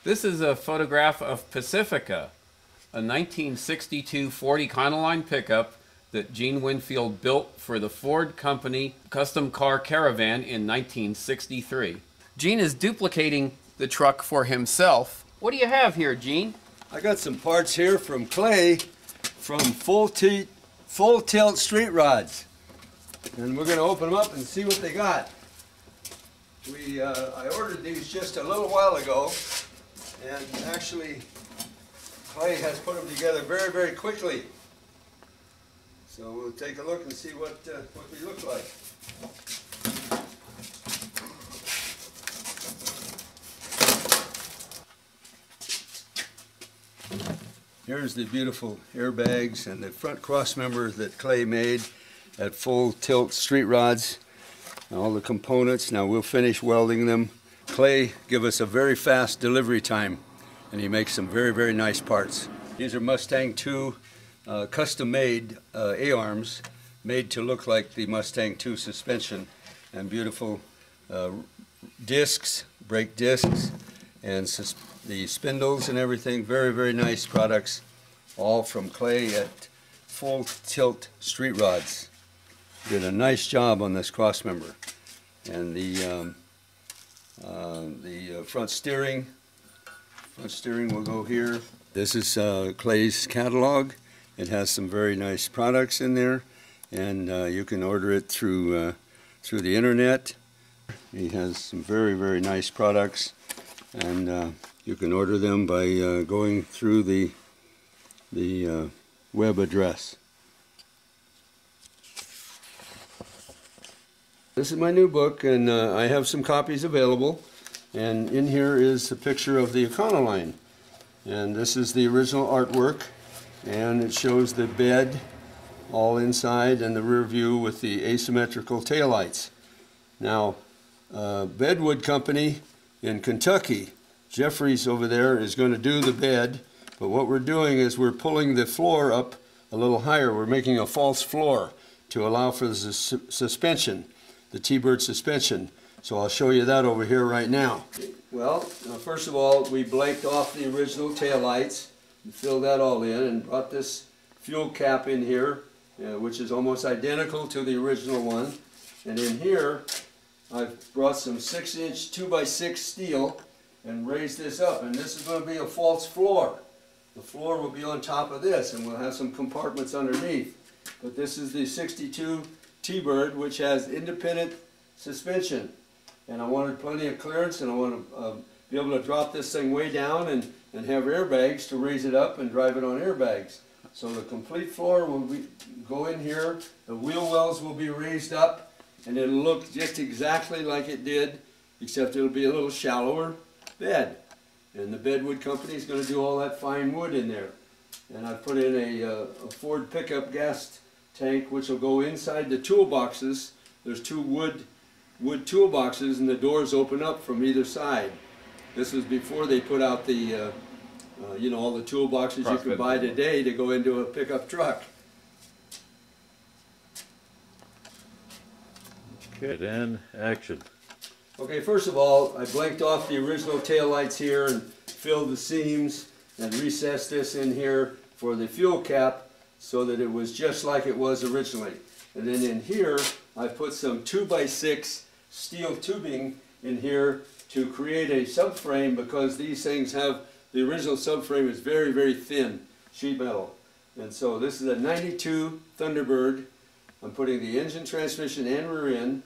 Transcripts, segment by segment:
This is a photograph of Pacifica, a 1962 Ford Econoline pickup that Gene Winfield built for the Ford Company custom car caravan in 1963. Gene is duplicating the truck for himself. What do you have here, Gene? I got some parts here from Clay from Full Tilt Street Rods. And we're going to open them up and see what they got. I ordered these just a little while ago, and actually Clay has put them together very, very quickly. So we'll take a look and see what they look like. Here's the beautiful airbags and the front cross members that Clay made at Full Tilt Street Rods. All the components. Now we'll finish welding them. Clay give us a very fast delivery time, and he makes some very, very nice parts. These are Mustang II custom-made A-arms, made to look like the Mustang II suspension, and beautiful discs, brake discs, and the spindles and everything. Very, very nice products, all from Clay at Full Tilt Street Rods. Did a nice job on this cross member, and the front steering will go here. This is Clay's catalog. It has some very nice products in there, and you can order it through the internet. He has some very, very nice products, and you can order them by going through the web address. This is my new book, and I have some copies available, and in here is a picture of the Econoline, and this is the original artwork, and it shows the bed all inside and the rear view with the asymmetrical taillights. Now, Bedwood Company in Kentucky, Jeffries over there is going to do the bed, but what we're doing is we're pulling the floor up a little higher. We're making a false floor to allow for the suspension, the T-bird suspension. So I'll show you that over here right now. Well, first of all, we blanked off the original taillights and filled that all in, and brought this fuel cap in here, which is almost identical to the original one. And in here, I've brought some 6-inch 2x6 steel and raised this up, and this is going to be a false floor. The floor will be on top of this, and we'll have some compartments underneath. But this is the 62 T-bird, which has independent suspension, and I wanted plenty of clearance, and I want to be able to drop this thing way down and have airbags to raise it up and drive it on airbags. So the complete floor will go in here, the wheel wells will be raised up, and it'll look just exactly like it did, except it'll be a little shallower bed. And the Bedwood Company is going to do all that fine wood in there. And I've put in a Ford pickup gas tank, which will go inside the toolboxes. There's two wood toolboxes, and the doors open up from either side. This was before they put out the you know, all the toolboxes you can buy today to go into a pickup truck. Okay, and action. Okay, first of all, I blanked off the original taillights here and filled the seams and recessed this in here for the fuel cap so that it was just like it was originally. And then in here, I put some 2x6 steel tubing in here to create a subframe, because these things have, the original subframe is very, very thin sheet metal. And so this is a 92 Thunderbird. I'm putting the engine, transmission, and rear end.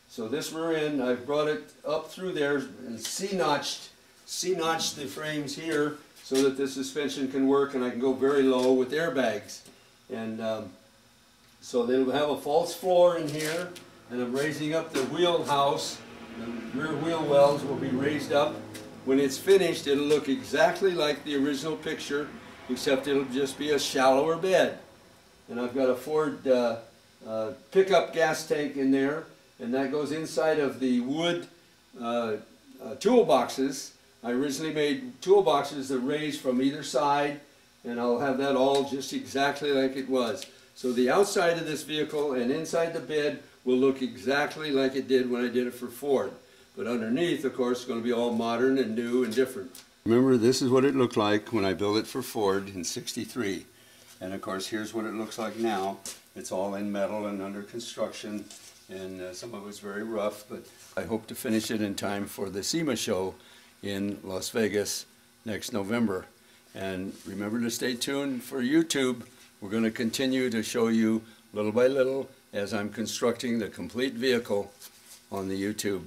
So this rear end, I've brought it up through there and C-notched the frames here so that the suspension can work, and I can go very low with airbags. And so they'll have a false floor in here, and I'm raising up the wheel house. The rear wheel wells will be raised up. When it's finished, it'll look exactly like the original picture, except it'll just be a shallower bed. And I've got a Ford pickup gas tank in there, and that goes inside of the wood toolboxes. I originally made toolboxes that raise from either side, and I'll have that all just exactly like it was. So the outside of this vehicle and inside the bed will look exactly like it did when I did it for Ford. But underneath, of course, it's going to be all modern and new and different. Remember, this is what it looked like when I built it for Ford in '63. And of course, here's what it looks like now. It's all in metal and under construction, and some of it's very rough, but I hope to finish it in time for the SEMA show in Las Vegas next November. And remember to stay tuned for YouTube. We're going to continue to show you little by little as I'm constructing the complete vehicle on the YouTube.